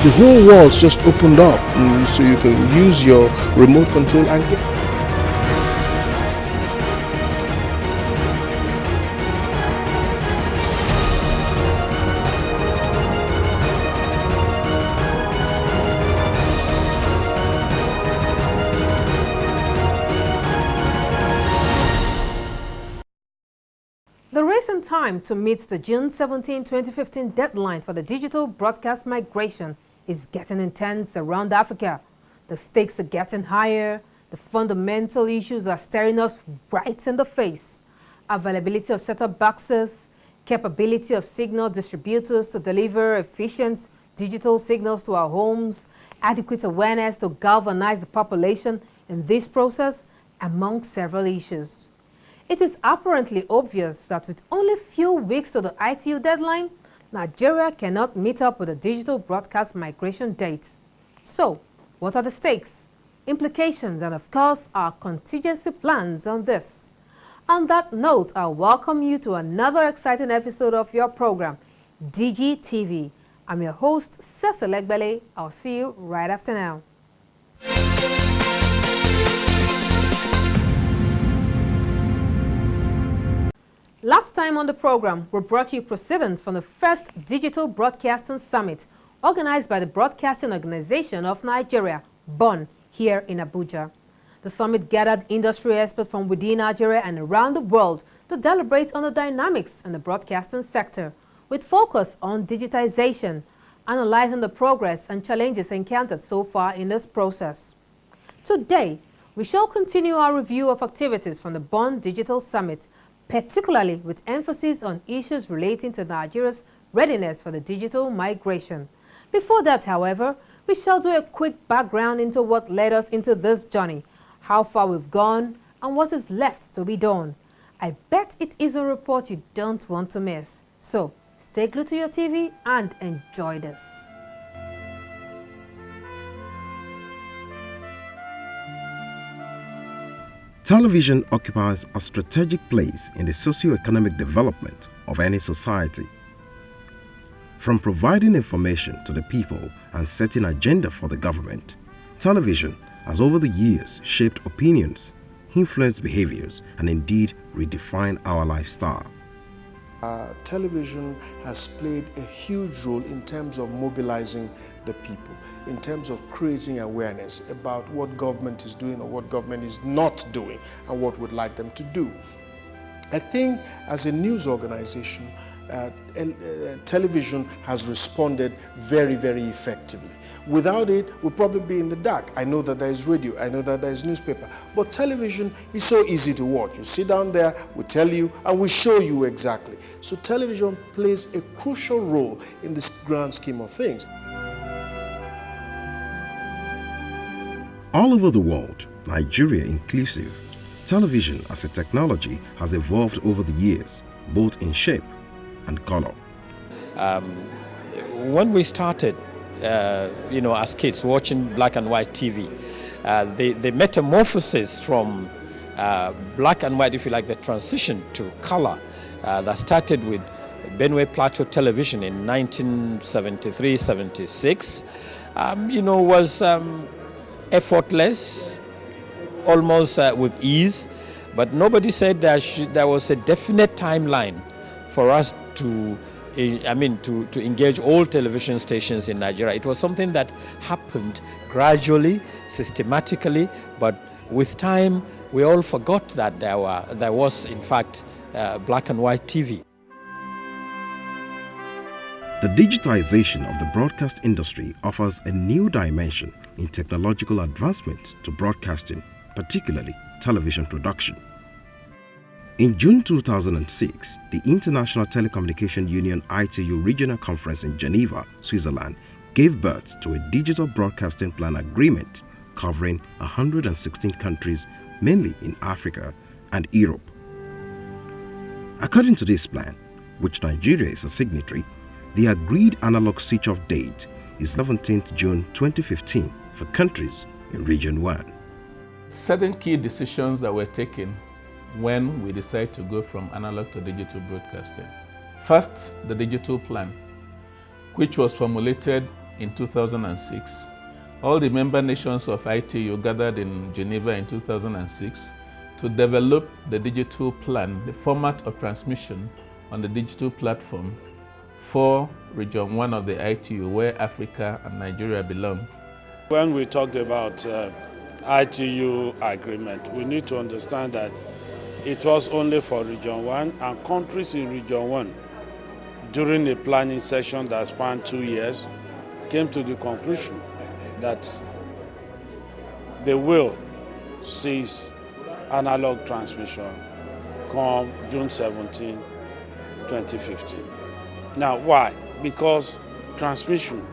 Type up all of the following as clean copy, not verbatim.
the whole world's just opened up, so you can use your remote control and get. The race in time to meet the June 17, 2015 deadline for the digital broadcast migration is getting intense around Africa. The stakes are getting higher. The fundamental issues are staring us right in the face. Availability of set-top boxes, capability of signal distributors to deliver efficient digital signals to our homes, adequate awareness to galvanize the population in this process, among several issues. It is apparently obvious that with only few weeks to the ITU deadline, Nigeria cannot meet up with the digital broadcast migration date. So, what are the stakes, implications, and of course, our contingency plans on this? On that note, I welcome you to another exciting episode of your program, Digi TV. I'm your host, Cecil Egbele. I'll see you right after now. Last time on the program, we brought you proceedings from the first Digital Broadcasting Summit, organized by the Broadcasting Organization of Nigeria, BON, here in Abuja. The summit gathered industry experts from within Nigeria and around the world to deliberate on the dynamics in the broadcasting sector, with focus on digitization, analyzing the progress and challenges encountered so far in this process. Today, we shall continue our review of activities from the BON Digital Summit, particularly with emphasis on issues relating to Nigeria's readiness for the digital migration. Before that, however, we shall do a quick background into what led us into this journey, how far we've gone, and what is left to be done. I bet it is a report you don't want to miss. So, stay glued to your TV and enjoy this. Television occupies a strategic place in the socio-economic development of any society. From providing information to the people and setting agenda for the government, television has over the years shaped opinions, influenced behaviors, and indeed redefined our lifestyle. Television has played a huge role in terms of mobilizing the people, in terms of creating awareness about what government is doing or what government is not doing and what we'd like them to do. I think as a news organization, television has responded very, very effectively. Without it, we'll probably be in the dark. I know that there is radio, I know that there is newspaper, but television is so easy to watch. You sit down there, we tell you, and we show you exactly. So television plays a crucial role in this grand scheme of things. All over the world, Nigeria inclusive, television as a technology has evolved over the years, both in shape and color. When we started, as kids watching black and white TV, the metamorphosis from black and white, if you like, the transition to color that started with Benue Plateau Television in 1973-76, was effortless, almost with ease, but nobody said there was a definite timeline for us to engage all television stations in Nigeria. It was something that happened gradually, systematically, but with time we all forgot that there was in fact black and white TV. The digitization of the broadcast industry offers a new dimension in technological advancement to broadcasting, particularly television production. In June 2006, the International Telecommunication Union ITU Regional Conference in Geneva, Switzerland, gave birth to a digital broadcasting plan agreement covering 116 countries, mainly in Africa and Europe. According to this plan, which Nigeria is a signatory, the agreed analog switch-off date is 17th June 2015 for countries in Region 1. Certain key decisions that were taken when we decided to go from analog to digital broadcasting. First, the digital plan, which was formulated in 2006. All the member nations of ITU gathered in Geneva in 2006 to develop the digital plan, the format of transmission on the digital platform for Region 1 of the ITU, where Africa and Nigeria belong. When we talked about ITU agreement, we need to understand that it was only for Region 1, and countries in Region 1, during a planning session that spanned 2 years, came to the conclusion that they will cease analog transmission come June 17, 2015. Now, why? Because transmission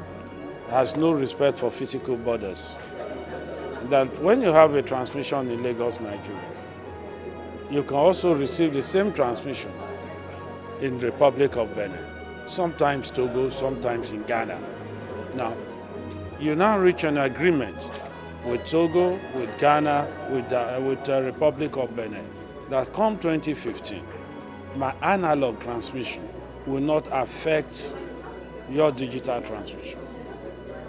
has no respect for physical borders. That when you have a transmission in Lagos, Nigeria, you can also receive the same transmission in the Republic of Benin, sometimes Togo, sometimes in Ghana. Now, you now reach an agreement with Togo, with Ghana, with the Republic of Benin, that come 2015, my analog transmission will not affect your digital transmission,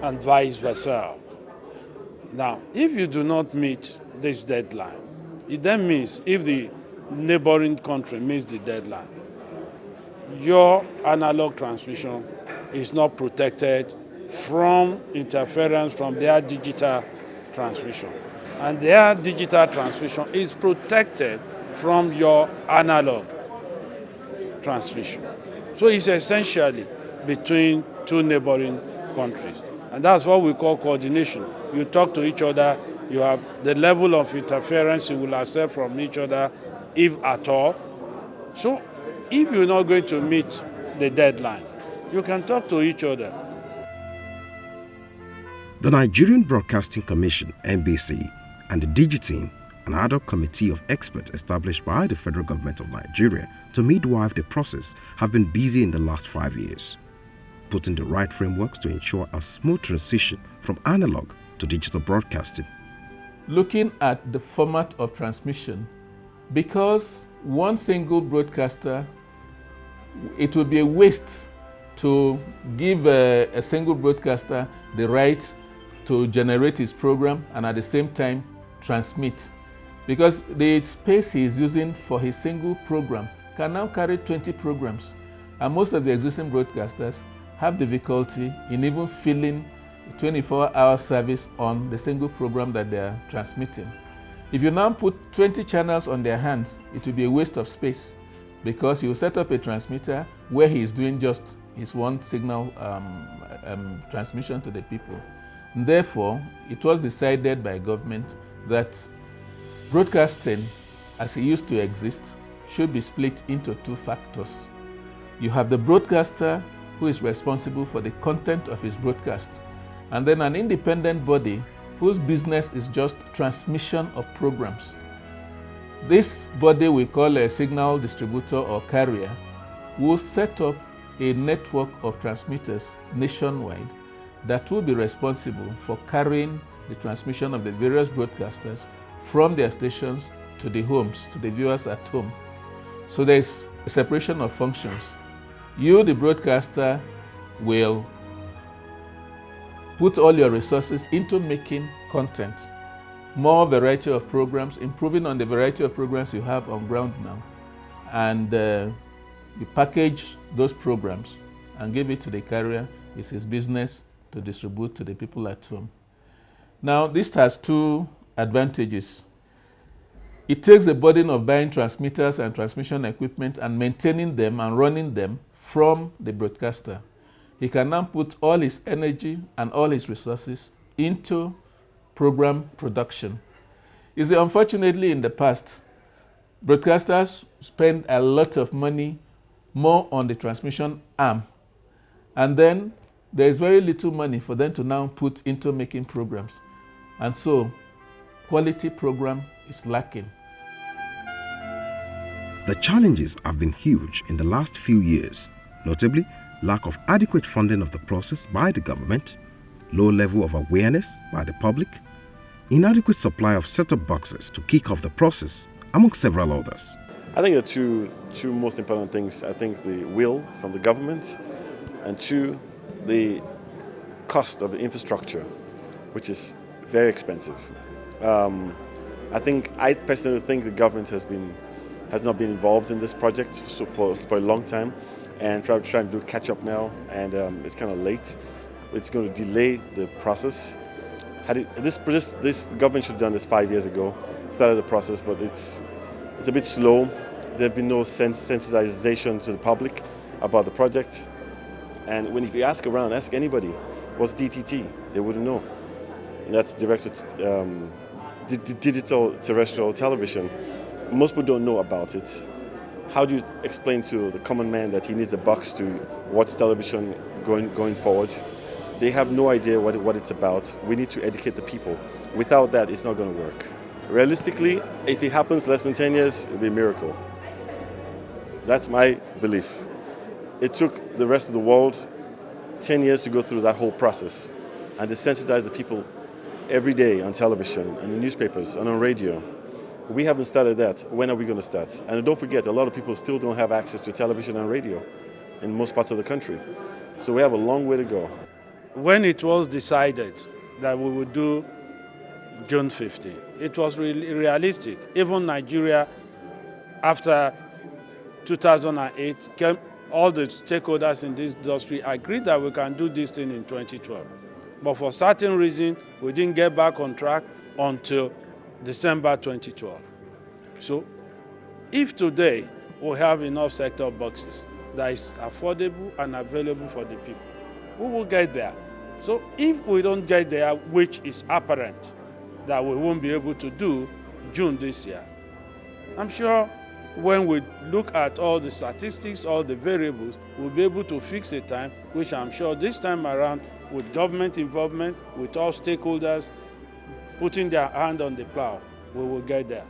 and vice versa. Now, if you do not meet this deadline, it then means if the neighboring country meets the deadline, your analog transmission is not protected from interference from their digital transmission. And their digital transmission is protected from your analog transmission. So it's essentially between two neighboring countries. And that's what we call coordination. You talk to each other, you have the level of interference you will accept from each other, if at all. So if you're not going to meet the deadline, you can talk to each other. The Nigerian Broadcasting Commission, NBC, and the Digi team, an ad hoc committee of experts established by the federal government of Nigeria to midwife the process, have been busy in the last 5 years, putting the right frameworks to ensure a smooth transition from analog to digital broadcasting. Looking at the format of transmission, because one single broadcaster, it would be a waste to give a single broadcaster the right to generate his program and at the same time transmit. Because the space he is using for his single program can now carry 20 programs. And most of the existing broadcasters have difficulty in even filling a 24-hour service on the single program that they are transmitting. If you now put 20 channels on their hands, it will be a waste of space, because you set up a transmitter where he is doing just his one signal transmission to the people. And therefore, it was decided by government that broadcasting, as it used to exist, should be split into two factors. You have the broadcaster, who is responsible for the content of his broadcast, and then an independent body whose business is just transmission of programs. This body we call a signal distributor or carrier will set up a network of transmitters nationwide that will be responsible for carrying the transmission of the various broadcasters from their stations to the homes, to the viewers at home. So there's a separation of functions. You, the broadcaster, will put all your resources into making content, more variety of programs, improving on the variety of programs you have on ground now. And you package those programs and give it to the carrier. It's his business to distribute to the people at home. Now, this has two advantages. It takes the burden of buying transmitters and transmission equipment and maintaining them and running them from the broadcaster. He can now put all his energy and all his resources into program production. You see, unfortunately, in the past, broadcasters spend a lot of money more on the transmission arm, and then there is very little money for them to now put into making programs. And so, quality program is lacking. The challenges have been huge in the last few years, notably lack of adequate funding of the process by the government, low level of awareness by the public, inadequate supply of set-top boxes to kick off the process, among several others. I think the two most important things, I think the will from the government, and two, the cost of the infrastructure, which is very expensive. I personally think the government has not been involved in this project for a long time, and trying to do catch up now, and it's kind of late. It's going to delay the process. This government should have done this 5 years ago, started the process, but it's a bit slow. There have been no sensitization to the public about the project. And if you ask around, ask anybody, what's DTT? They wouldn't know. And that's digital terrestrial television. Most people don't know about it. How do you explain to the common man that he needs a box to watch television going forward? They have no idea what it's about. We need to educate the people. Without that, it's not going to work. Realistically, if it happens less than 10 years, it'll be a miracle. That's my belief. It took the rest of the world 10 years to go through that whole process and to sensitize the people every day on television, in the newspapers, and on radio. We haven't started that. When are we going to start? And don't forget, a lot of people still don't have access to television and radio in most parts of the country. So we have a long way to go. When it was decided that we would do June 15, it was really realistic. Even Nigeria, after 2008, all the stakeholders in this industry agreed that we can do this thing in 2012. But for certain reason, we didn't get back on track until December 2012. So if today we have enough set-top boxes that is affordable and available for the people, we will get there. So if we don't get there, which is apparent that we won't be able to do June this year, I'm sure when we look at all the statistics, all the variables, we'll be able to fix a time, which I'm sure this time around, with government involvement, with all stakeholders putting their hand on the plow, we will get there.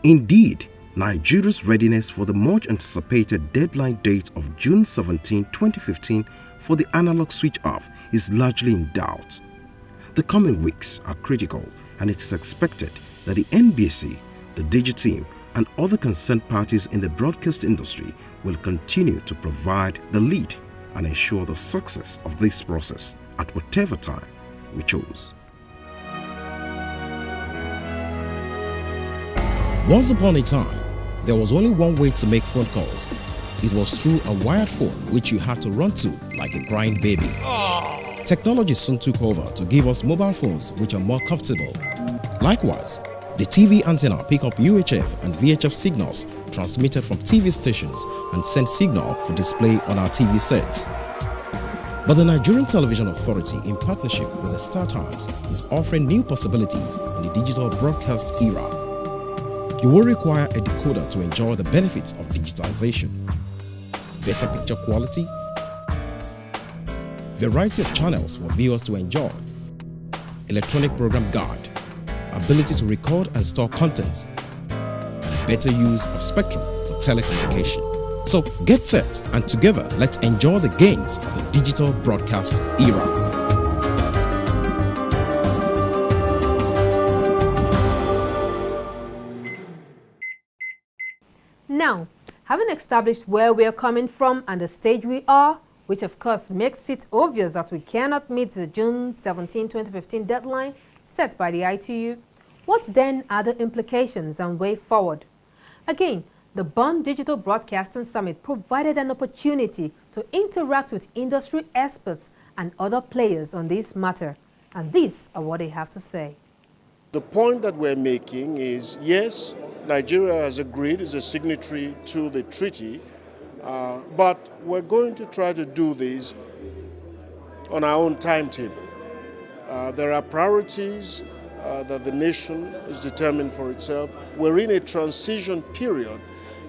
Indeed, Nigeria's readiness for the much anticipated deadline date of June 17, 2015 for the analog switch off is largely in doubt. The coming weeks are critical, and it is expected that the NBC, the Digi team, and other concerned parties in the broadcast industry will continue to provide the lead and ensure the success of this process at whatever time we choose. Once upon a time, there was only one way to make phone calls. It was through a wired phone which you had to run to like a crying baby. Technology soon took over to give us mobile phones which are more comfortable. Likewise, the TV antenna pick up UHF and VHF signals transmitted from TV stations and send signal for display on our TV sets. But the Nigerian Television Authority, in partnership with the Star Times, is offering new possibilities in the digital broadcast era. You will require a decoder to enjoy the benefits of digitization, better picture quality, variety of channels for viewers to enjoy, electronic program guide, ability to record and store content, and better use of spectrum for telecommunication. So get set, and together let's enjoy the gains of the digital broadcast era. Now, having established where we are coming from and the stage we are, which of course makes it obvious that we cannot meet the June 17, 2015 deadline set by the ITU, what then are the implications and way forward? Again, the Bonn Digital Broadcasting Summit provided an opportunity to interact with industry experts and other players on this matter, and these are what they have to say. The point that we're making is, yes, Nigeria has agreed, is a signatory to the treaty, but we're going to try to do this on our own timetable. There are priorities that the nation is determined for itself. We're in a transition period,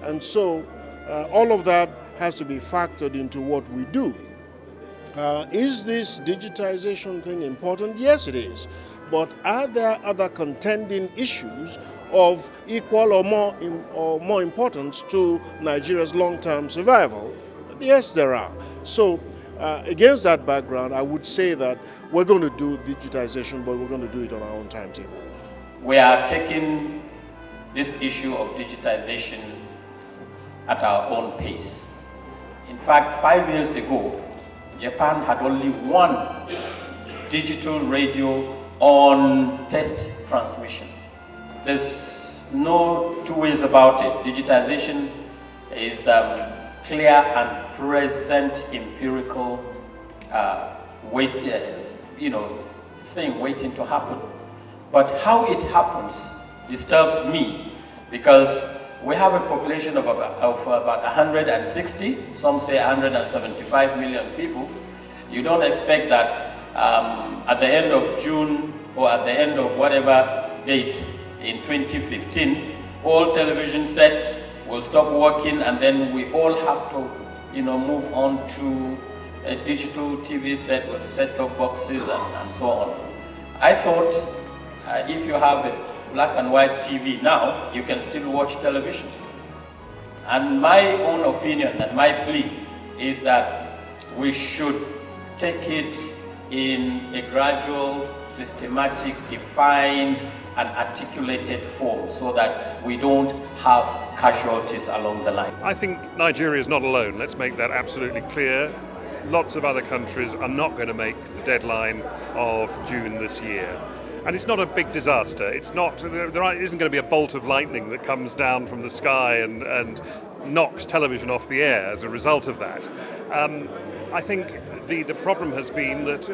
and so all of that has to be factored into what we do. Is this digitization thing important? Yes, it is. But are there other contending issues of equal or more importance to Nigeria's long-term survival? Yes, there are. So against that background, I would say that we're going to do digitization, but we're going to do it on our own timetable. We are taking this issue of digitization at our own pace. In fact, 5 years ago, Japan had only one digital radio on test transmission. There's no two ways about it. Digitization is clear and present empirical thing waiting to happen. But how it happens disturbs me, because we have a population of about 160, some say 175 million people. You don't expect that at the end of June or at the end of whatever date in 2015, all television sets will stop working, and then we all have to, move on to a digital TV set with set-top boxes and so on. I thought if you have a black and white TV now, you can still watch television. And my own opinion and my plea is that we should take it in a gradual, systematic, defined, and articulated form so that we don't have casualties along the line. I think Nigeria is not alone. Let's make that absolutely clear. Lots of other countries are not going to make the deadline of June this year. And it's not a big disaster. It's not. There isn't going to be a bolt of lightning that comes down from the sky and knocks television off the air as a result of that. I think the problem has been that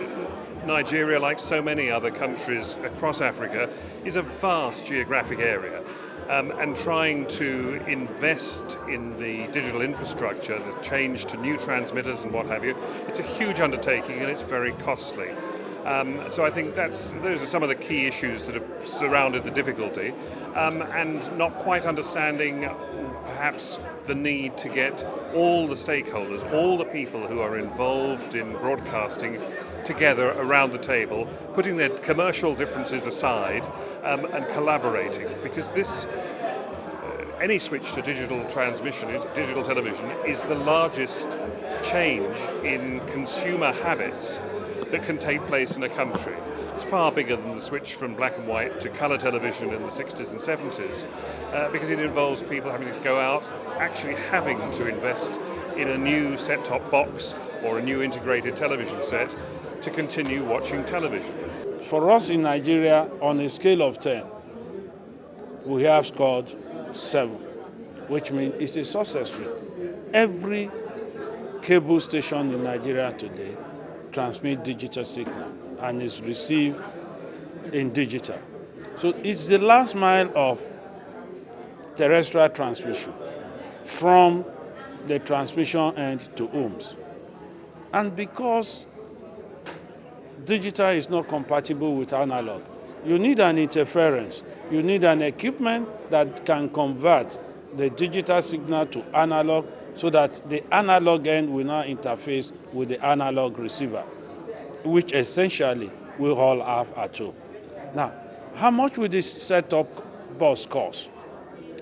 Nigeria, like so many other countries across Africa, is a vast geographic area. And trying to invest in the digital infrastructure, the change to new transmitters and what have you, it's a huge undertaking and it's very costly. So I think those are some of the key issues that have surrounded the difficulty, and not quite understanding perhaps the need to get all the stakeholders, all the people who are involved in broadcasting together around the table, putting their commercial differences aside and collaborating, because any switch to digital transmission, digital television, is the largest change in consumer habits that can take place in a country. It's far bigger than the switch from black and white to colour television in the 60s and 70s, because it involves people having to go out, actually having to invest in a new set-top box or a new integrated television set to continue watching television. For us in Nigeria, on a scale of 10, we have scored 7, which means it's a success rate. Every cable station in Nigeria today transmits digital signal and is received in digital. So it's the last mile of terrestrial transmission from the transmission end to homes. And because digital is not compatible with analog, you need an interference. You need an equipment that can convert the digital signal to analog so that the analog end will now interface with the analog receiver, which essentially we all have at home. Now, how much will this set-top box cost?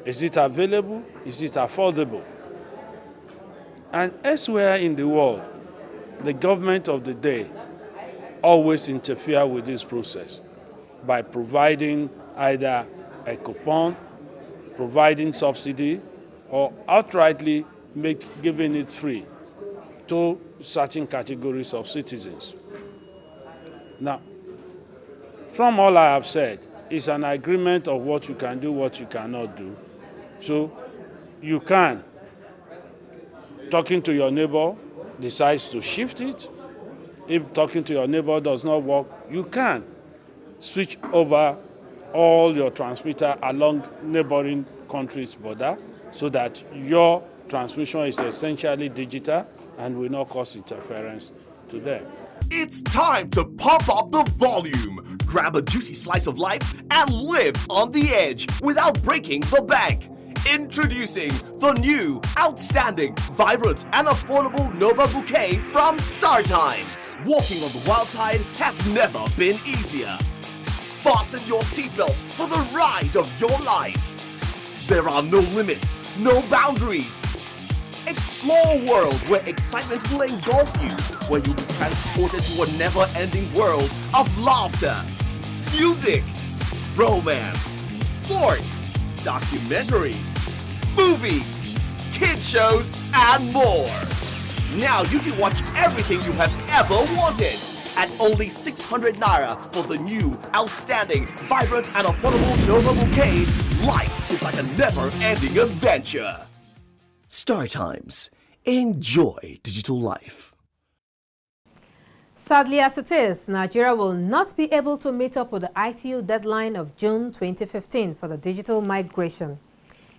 Is it available? Is it affordable? And elsewhere in the world, the government of the day always interfere with this process by providing either a coupon, providing subsidy, or outrightly giving it free to certain categories of citizens. Now, from all I have said, it's an agreement of what you can do, what you cannot do. So you can, talking to your neighbor, decides to shift it. If talking to your neighbor does not work, you can switch over all your transmitter along neighboring countries' border so that your transmission is essentially digital and will not cause interference to them. It's time to pump up the volume. Grab a juicy slice of life and live on the edge without breaking the bank. Introducing the new, outstanding, vibrant, and affordable Nova Bouquet from StarTimes. Walking on the wild side has never been easier. Fasten your seatbelt for the ride of your life. There are no limits, no boundaries. Explore a world where excitement will engulf you, where you'll be transported to a never-ending world of laughter, music, romance, sports, documentaries, movies, kid shows, and more. Now you can watch everything you have ever wanted at only 600 naira for the new, outstanding, vibrant and affordable Nova Bouquet. Life is like a never-ending adventure. Star Times. Enjoy digital life. Sadly as it is, Nigeria will not be able to meet up with the ITU deadline of June 2015 for the digital migration.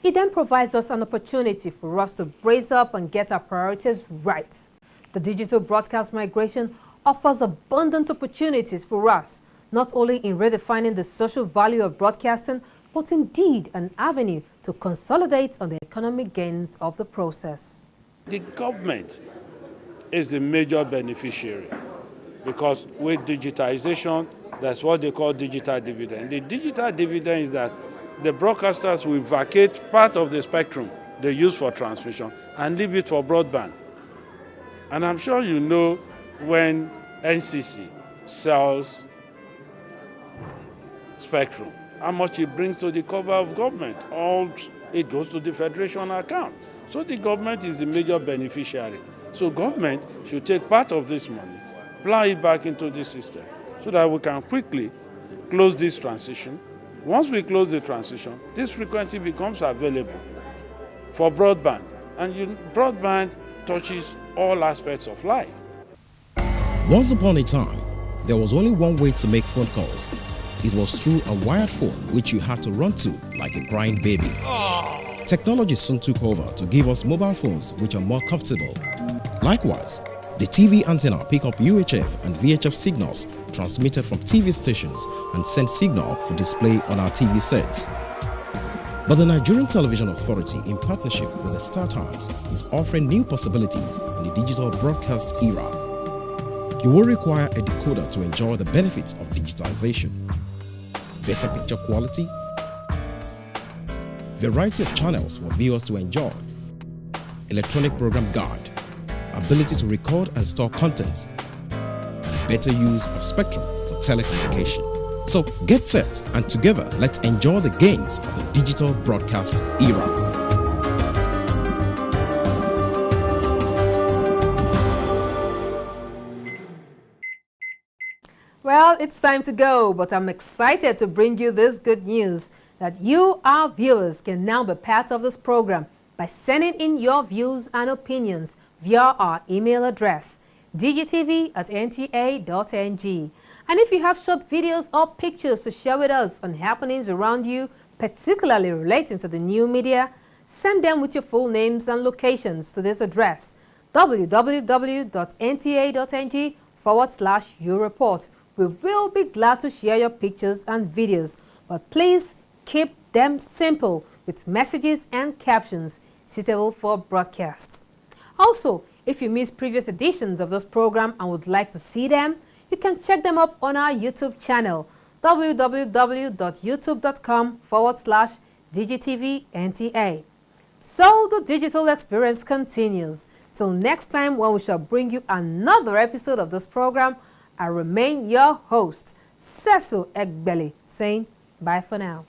It then provides us an opportunity for us to brace up and get our priorities right. The digital broadcast migration offers abundant opportunities for us, not only in redefining the social value of broadcasting, but indeed an avenue to consolidate on the economic gains of the process. The government is the major beneficiary because with digitization, that's what they call digital dividend. The digital dividend is that the broadcasters will vacate part of the spectrum they use for transmission and leave it for broadband. And I'm sure you know when NCC sells spectrum, how much it brings to the cover of government. All it goes to the federation account. So the government is the major beneficiary. So government should take part of this money, plow it back into the system so that we can quickly close this transition. Once we close the transition, this frequency becomes available for broadband. And broadband touches all aspects of life. Once upon a time, there was only one way to make phone calls. It was through a wired phone which you had to run to like a crying baby. Technology soon took over to give us mobile phones which are more comfortable. Likewise, the TV antenna pick up UHF and VHF signals transmitted from TV stations and send signal for display on our TV sets. But the Nigerian Television Authority, in partnership with the Star Times, is offering new possibilities in the digital broadcast era. You will require a decoder to enjoy the benefits of digitization, better picture quality, variety of channels for viewers to enjoy, electronic program guide, ability to record and store content, and better use of spectrum for telecommunication. So get set and together let's enjoy the gains of the digital broadcast era. Well, it's time to go, but I'm excited to bring you this good news that you, our viewers, can now be part of this program by sending in your views and opinions via our email address, digitv@nta.ng. And if you have short videos or pictures to share with us on happenings around you, particularly relating to the new media, send them with your full names and locations to this address, www.nta.ng/yourreport. We will be glad to share your pictures and videos, but please keep them simple with messages and captions suitable for broadcast. Also, if you missed previous editions of this program and would like to see them, you can check them up on our YouTube channel, www.youtube.com/DigiTVNTA. So the digital experience continues. Till next time when we shall bring you another episode of this program, I remain your host, Cecil Egbeli, saying bye for now.